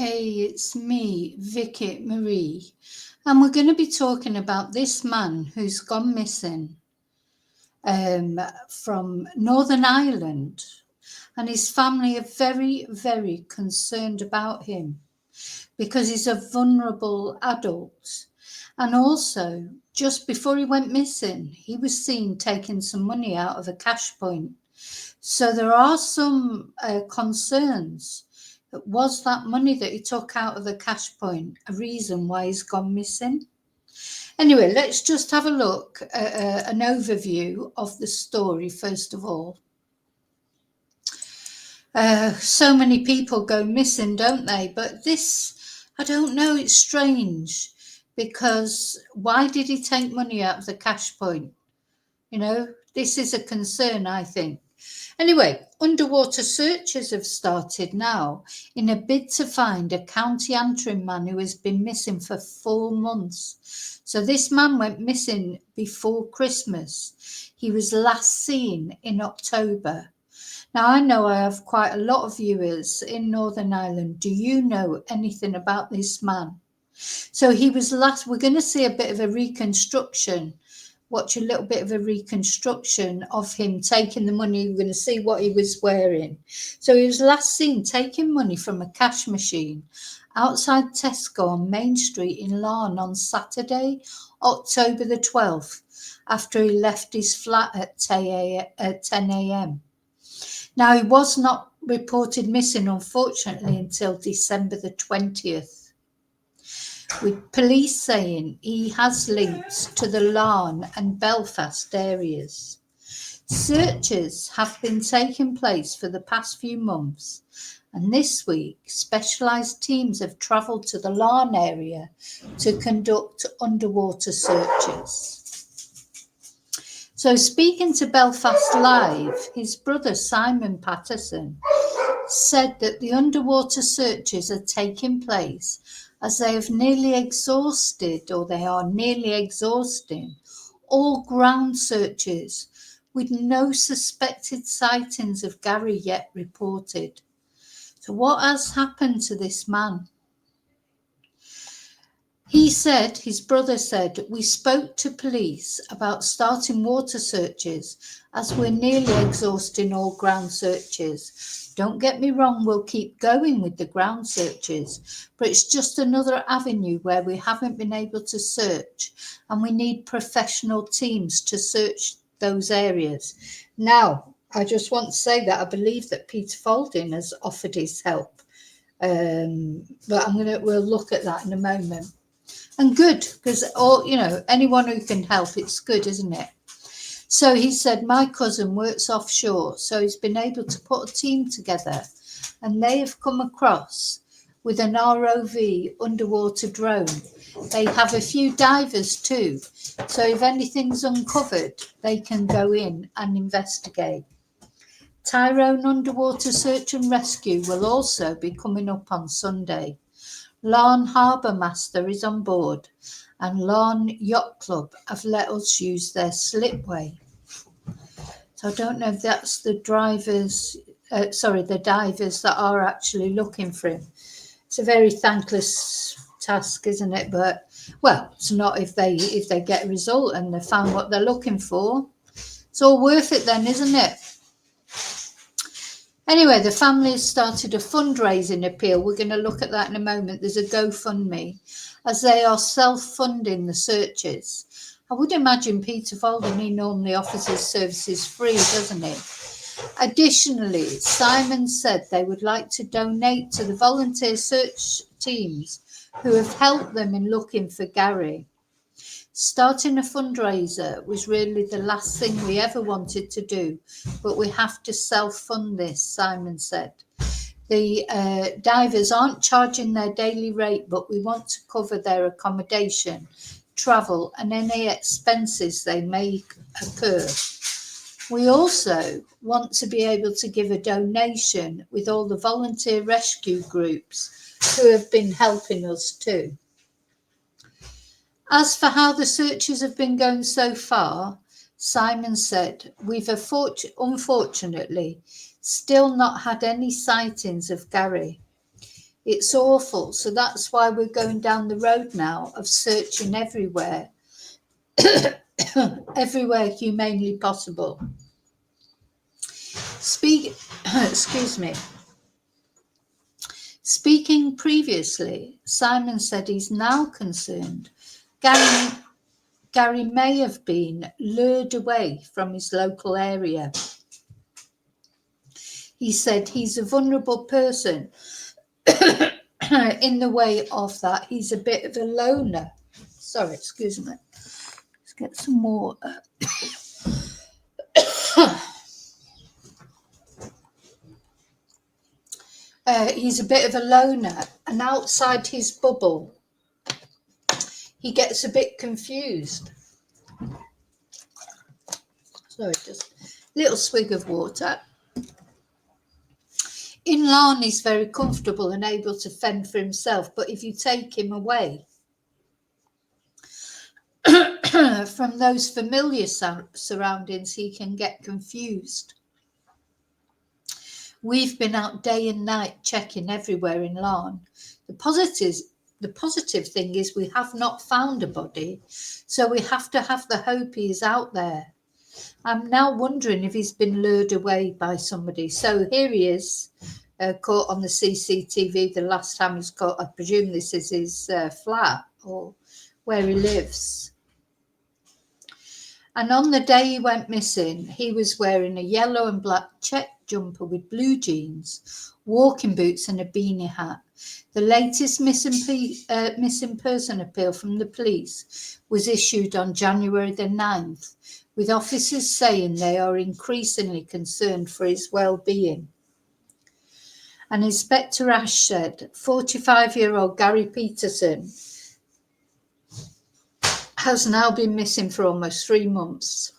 Hey, it's me, Vicky Marie, and we're going to be talking about this man who's gone missing from Northern Ireland, and his family are very, very concerned about him because he's a vulnerable adult. And also, just before he went missing, he was seen taking some money out of a cash point. So there are some concerns. Was that money that he took out of the cash point a reason why he's gone missing? Anyway, let's just have a look at an overview of the story first of all. So many people go missing, don't they? But this, I don't know, it's strange because why did he take money out of the cash point? You know, this is a concern, I think. Anyway, underwater searches have started now in a bid to find a County Antrim man who has been missing for 4 months. So this man went missing before Christmas. He was last seen in October. Now, I know I have quite a lot of viewers in Northern Ireland. Do you know anything about this man? So he was we're going to see a bit of a reconstruction. Watch a little bit of a reconstruction of him taking the money. We're going to see what he was wearing. So he was last seen taking money from a cash machine outside Tesco on Main Street in Larne on Saturday, October the 12th, after he left his flat at 10 a.m. Now, he was not reported missing, unfortunately, until December the 20th. With police saying he has links to the Larne and Belfast areas. Searches have been taking place for the past few months, and this week specialised teams have travelled to the Larne area to conduct underwater searches. So speaking to Belfast Live, his brother Simon Patterson said that the underwater searches are taking place as they are nearly exhausting all ground searches with no suspected sightings of Gary yet reported. So what has happened to this man? His brother said, we spoke to police about starting water searches as we're nearly exhausting all ground searches. Don't get me wrong, we'll keep going with the ground searches, but it's just another avenue where we haven't been able to search, and we need professional teams to search those areas. Now, I just want to say that I believe that Peter Faulding has offered his help, but we'll look at that in a moment. And good, because anyone who can help, it's good, isn't it? So he said, my cousin works offshore, so he's been able to put a team together, and they have come across with an ROV underwater drone. They have a few divers too, so if anything's uncovered, they can go in and investigate. Tyrone Underwater Search and Rescue will also be coming up on Sunday. Larne Harbour Master is on board, and Larne Yacht Club have let us use their slipway. So I don't know if that's the divers that are actually looking for him. It's a very thankless task, isn't it? But, well, it's not if they get a result and they found what they're looking for. It's all worth it then, isn't it? Anyway, the family has started a fundraising appeal. We're going to look at that in a moment. There's a GoFundMe, as they are self-funding the searches. I would imagine Peter Faulding, he normally offers his services free, doesn't he? Additionally, Simon said they would like to donate to the volunteer search teams who have helped them in looking for Gary. Starting a fundraiser was really the last thing we ever wanted to do, but we have to self-fund this, Simon said. The divers aren't charging their daily rate, but we want to cover their accommodation, travel, and any expenses they may occur. We also want to be able to give a donation with all the volunteer rescue groups who have been helping us too. As for how the searches have been going so far, Simon said, we've unfortunately still not had any sightings of Gary. It's awful. So that's why we're going down the road now of searching everywhere, everywhere humanely possible. Excuse me. Speaking previously, Simon said he's now concerned Gary may have been lured away from his local area. He said he's a vulnerable person in the way of that. He's a bit of a loner. Sorry, excuse me. Let's get some water. He's a bit of a loner, and outside his bubble, he gets a bit confused. Sorry, just a little swig of water. In Larne, he's very comfortable and able to fend for himself, but if you take him away from those familiar surroundings, he can get confused. We've been out day and night checking everywhere in Larne. The positive thing is we have not found a body, so we have to have the hope he is out there. I'm now wondering if he's been lured away by somebody. So here he is, caught on the CCTV the last time he's caught. I presume this is his flat or where he lives. And on the day he went missing, he was wearing a yellow and black check jumper with blue jeans, walking boots and a beanie hat. The latest missing person appeal from the police was issued on January the 9th, with officers saying they are increasingly concerned for his well-being. And Inspector Ash said 45-year-old Gary Patterson has now been missing for almost 3 months,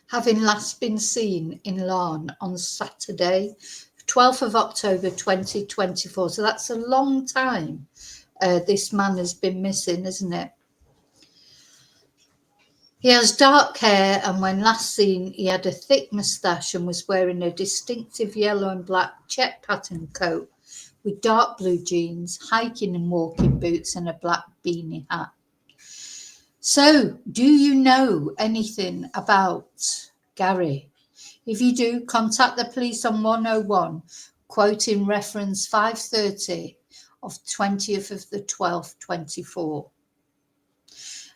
having last been seen in Larne on Saturday, 12th of October 2024. So that's a long time this man has been missing, isn't it? He has dark hair, and when last seen, he had a thick moustache and was wearing a distinctive yellow and black check pattern coat with dark blue jeans, hiking and walking boots, and a black beanie hat. So, do you know anything about Gary? If you do, contact the police on 101, quoting reference 530 of 20th of the 12th, 24.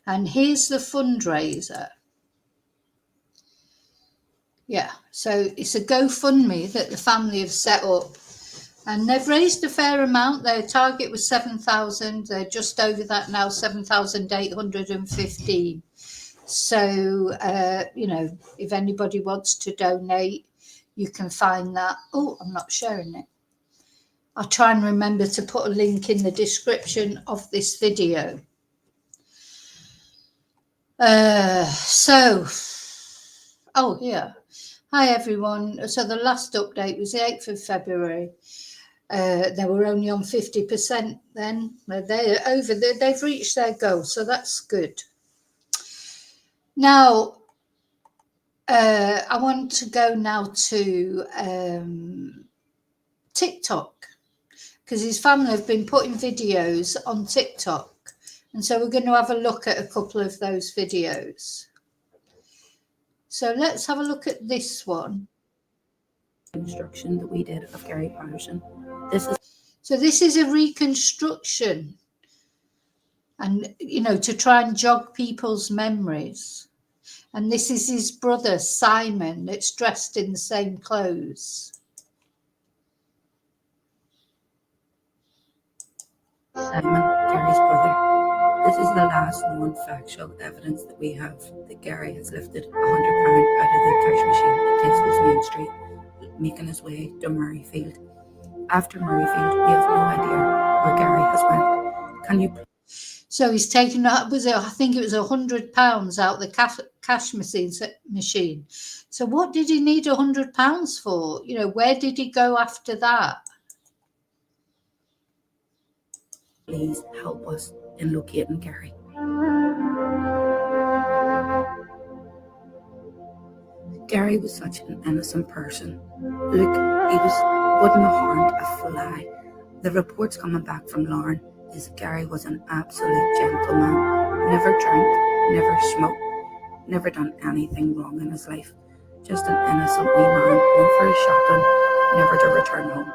And here's the fundraiser. Yeah, so it's a GoFundMe that the family have set up. And they've raised a fair amount. Their target was 7,000. They're just over that now, 7,815. So, if anybody wants to donate, you can find that. Oh, I'm not sharing it. I'll try and remember to put a link in the description of this video. Here. Hi, everyone. So the last update was the 8th of February. They were only on 50% then. They've reached their goal, so that's good. Now, I want to go now to TikTok, because his family have been putting videos on TikTok. And so we're going to have a look at a couple of those videos. So let's have a look at this one. Reconstruction that we did of Gary Patterson. This is a reconstruction, and to try and jog people's memories. And this is his brother Simon that's dressed in the same clothes. Simon, Gary's brother. This is the last known factual evidence that we have that Gary has lifted £100 out of the cash machine at Tesco's Main Street, making his way to Murrayfield. After Murrayfield, we have no idea where Gary has went. Can you? So he's taken I think it was £100 out the cash machine. So what did he need £100 for? Where did he go after that? Please help us in locating Gary. Gary was such an innocent person. Look, he wouldn't have harmed a fly. The reports coming back from Lauren is Gary was an absolute gentleman. Never drank, never smoked, never done anything wrong in his life. Just an innocent wee man going for his shopping, never to return home.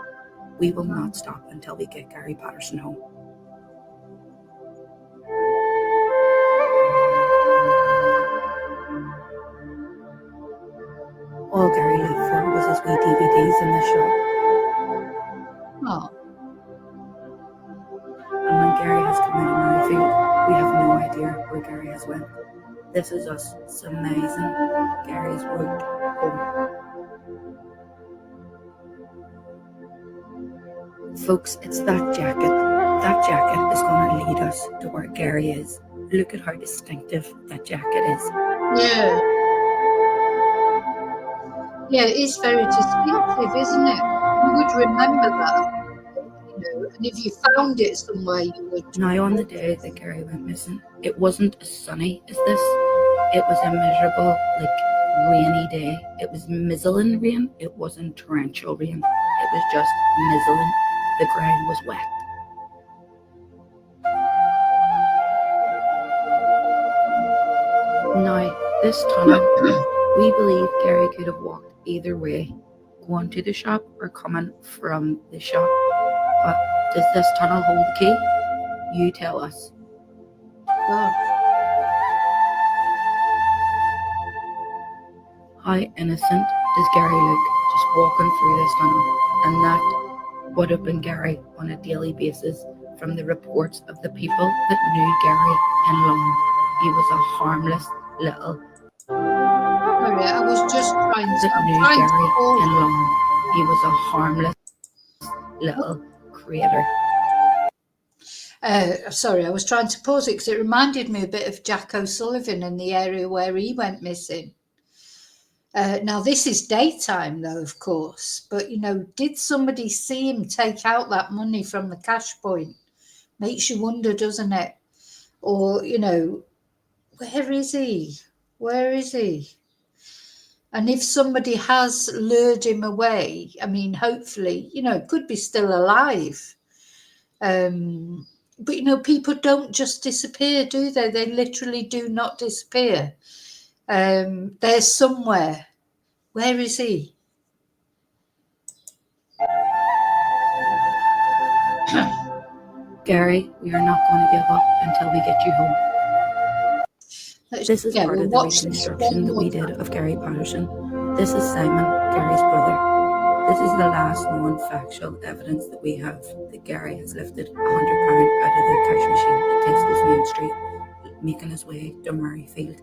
We will not stop until we get Gary Patterson home. All Gary lived for was his wee DVDs in the shop. Oh, And when Gary has come out of Murrayfield, we have no idea where Gary has went. This is us. It's amazing. Gary's road home. Folks, it's that jacket. That jacket is going to lead us to where Gary is. Look at how distinctive that jacket is. yeah. Yeah, it is very distinctive, isn't it? You would remember that, and if you found it somewhere, you would. Now, on the day that Gary went missing, it wasn't as sunny as this. It was a miserable, rainy day. It was mizzling rain. It wasn't torrential rain. It was just mizzling. The ground was wet. Now, this tunnel, we believe Gary could have walked either way, going to the shop or coming from the shop. But does this tunnel hold the key? You tell us. God. How innocent does Gary look just walking through this tunnel? And that would have been Gary on a daily basis from the reports of the people that knew Gary and Lauren. He was a harmless little Sorry, I was just trying to. that I'm knew trying Gary to pause. and Lauren. He was a harmless little creator. Sorry, I was trying to pause it because it reminded me a bit of Jack O'Sullivan in the area where he went missing. Now, this is daytime, though, of course, but, did somebody see him take out that money from the cash point? Makes you wonder, doesn't it? Or, where is he? Where is he? And if somebody has lured him away, I mean, hopefully, could be still alive. But, people don't just disappear, do they? They literally do not disappear. They're somewhere. Where is he? Gary, we are not going to give up until we get you home. This is part of the reconstruction that we did of Gary Patterson. This is Simon, Gary's brother. This is the last known factual evidence that we have that Gary has lifted £100 out of the cash machine at Tesco's Main Street, making his way to Murrayfield.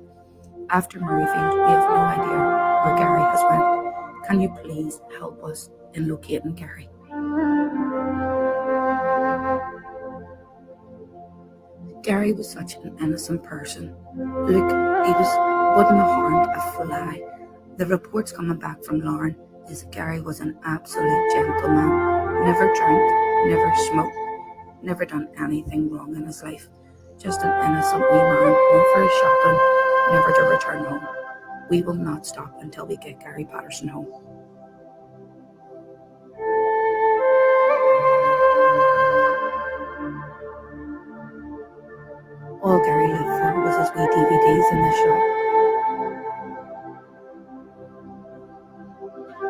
After Murrayfield, we have no idea where Gary has went. Can you please help us in locating Gary? Gary was such an innocent person. Look, he wouldn't have harmed a fly. The reports coming back from Lauren is that Gary was an absolute gentleman. Never drank, never smoked, never done anything wrong in his life. Just an innocent wee man going for his shopping, never to return home. We will not stop until we get Gary Patterson home. All Gary lived for was his wee DVDs in the shop.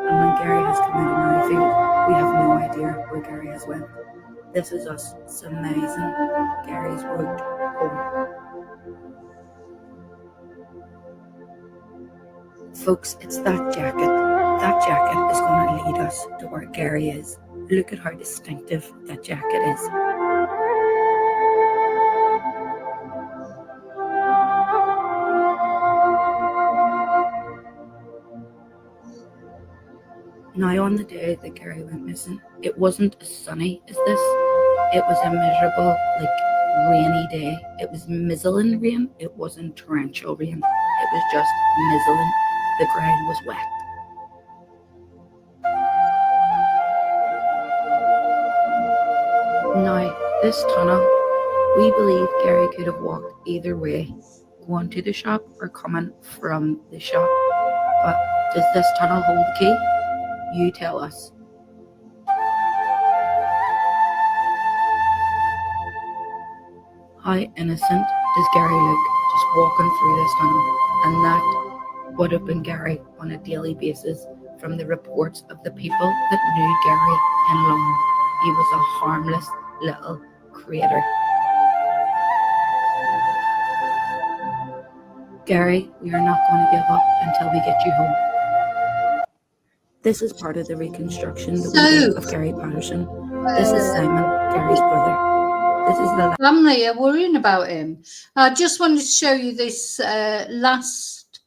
And when Gary has come out of Murrayfield, we have no idea where Gary has went. This is us. It's amazing. Gary's road home. Folks, it's that jacket. That jacket is going to lead us to where Gary is. Look at how distinctive that jacket is. Now, on the day that Gary went missing, it wasn't as sunny as this. It was a miserable, rainy day. It was mizzling rain. It wasn't torrential rain. It was just mizzling. The ground was wet. Now, this tunnel, we believe Gary could have walked either way, going to the shop or coming from the shop. But does this tunnel hold the key? You tell us. How innocent does Gary look just walking through this tunnel? And that would have been Gary on a daily basis from the reports of the people that knew Gary in Long. He was a harmless little creator. Gary, we are not going to give up until we get you home. This is part of the reconstruction that we did of Gary Patterson. This is Simon, Gary's brother. This is the family are worrying about him. I just wanted to show you this last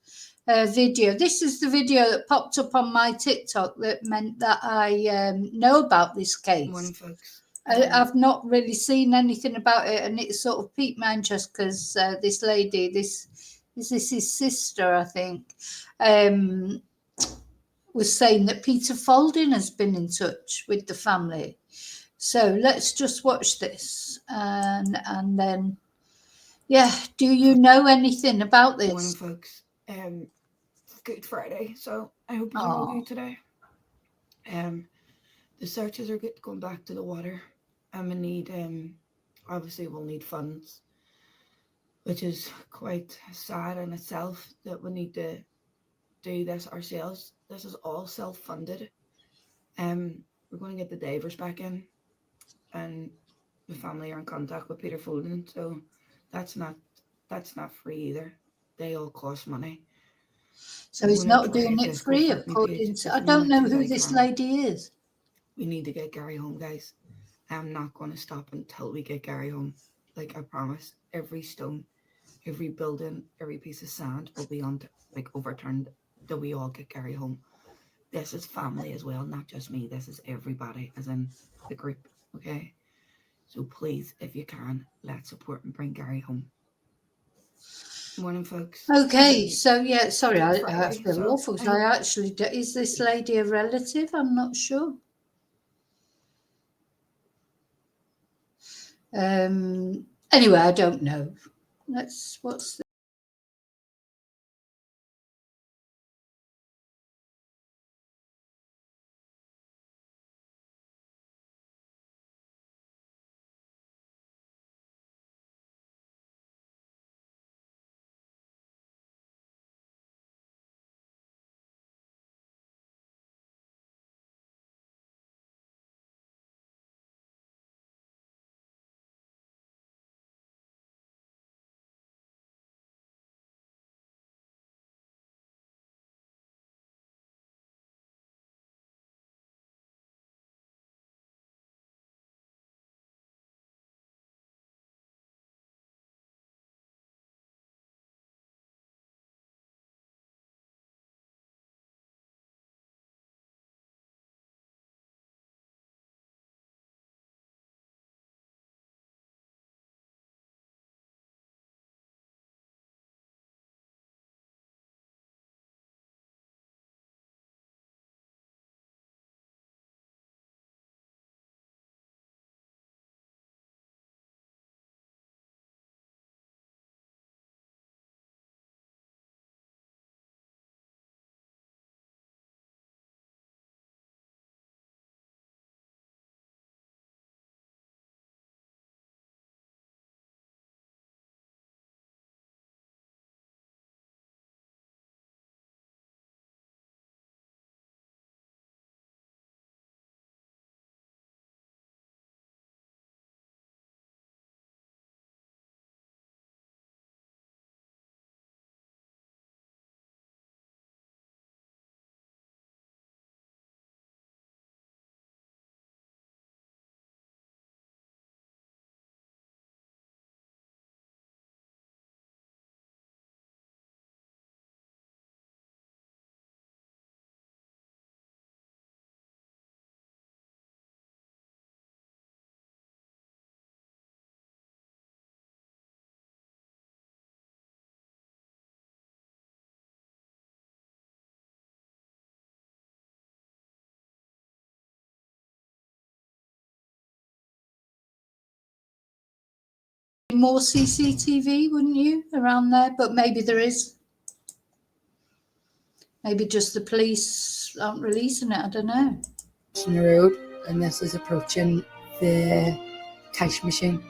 video. This is the video that popped up on my TikTok that meant that I know about this case. Morning, folks. I've not really seen anything about it, and it sort of piqued my interest because this lady, this is his sister, I think, was saying that Peter Faulding has been in touch with the family. So let's just watch this, and then, yeah, do you know anything about this? Morning, folks. It's Good Friday, so I hope you're all good today. The searches are going back to the water. I'm gonna need, obviously we'll need funds, which is quite sad in itself that we need to do this ourselves. This is all self-funded. We're going to get the divers back in, and the family are in contact with Peter Faulding, so that's not free either. They all cost money. So he's not doing it free, according to. I don't know who this lady is. We need to get Gary home, guys. I'm not going to stop until we get Gary home. Like, I promise, every stone, every building, every piece of sand will be overturned till we all get Gary home. This is family as well, not just me. This is everybody, as in the group, okay? So please, if you can, let's support and bring Gary home. Morning, folks. Okay, so yeah, sorry, I feel awful. So I actually, is this lady a relative? I'm not sure. Anyway, I don't know. What's the more CCTV, wouldn't you, around there? But maybe there is. Maybe just the police aren't releasing it. I don't know. On the road, and this is approaching the cash machine.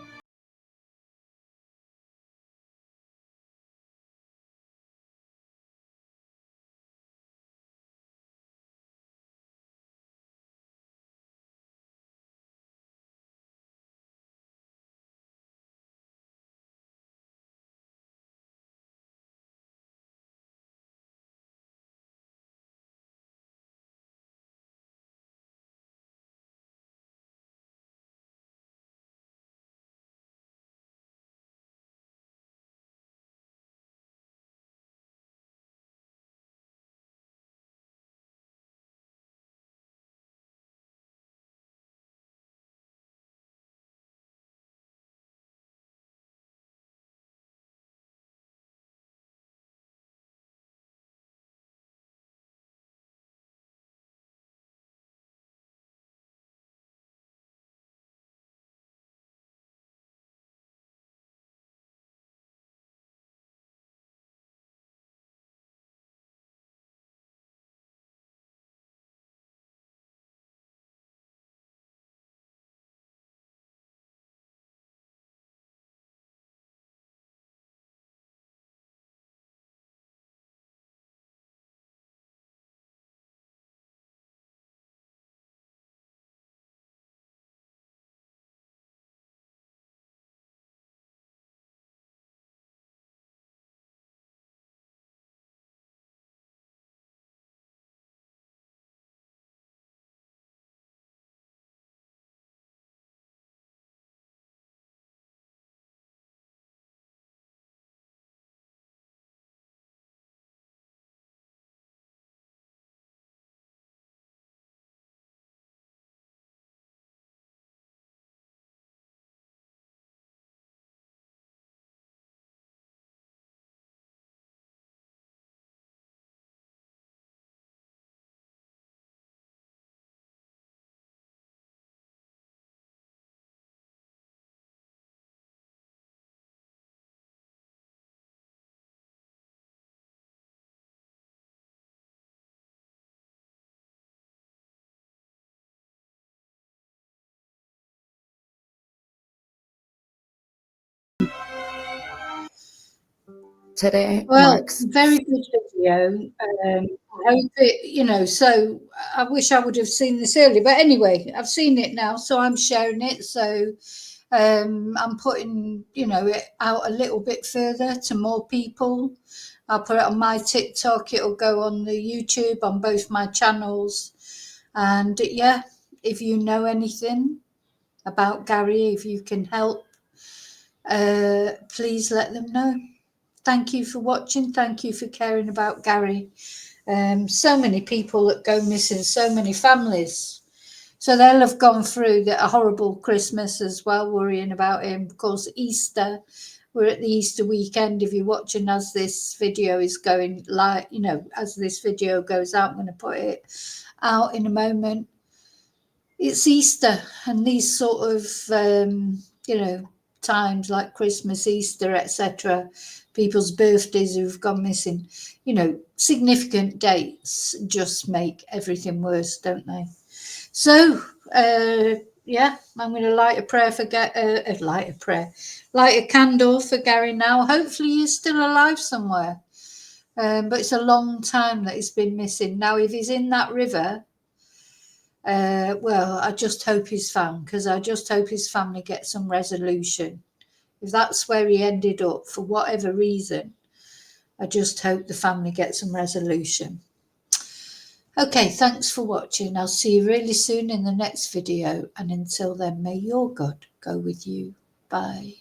Today Well, marks very good video. I hope it, so I wish I would have seen this earlier. But anyway, I've seen it now, so I'm sharing it. So I'm putting, it out a little bit further to more people. I'll put it on my TikTok. It'll go on the YouTube, on both my channels. And yeah, if you know anything about Gary, if you can help, please let them know. Thank you for watching. Thank you for caring about Gary. So many people that go missing, so many families. So they'll have gone through a horrible Christmas as well, worrying about him. Of course, Easter, we're at the Easter weekend. If you're watching as this video is going live, as this video goes out, I'm going to put it out in a moment. It's Easter, and these sort of, times like Christmas, Easter, etc., people's birthdays who've gone missing, significant dates just make everything worse, don't they? So, yeah, I'm going to light a candle for Gary now. Hopefully he's still alive somewhere. But it's a long time that he's been missing. Now, if he's in that river, well, I just hope he's found, because I just hope his family get some resolution. If that's where he ended up, for whatever reason, I just hope the family get some resolution. Okay, thanks for watching. I'll see you really soon in the next video. And until then, may your God go with you. Bye.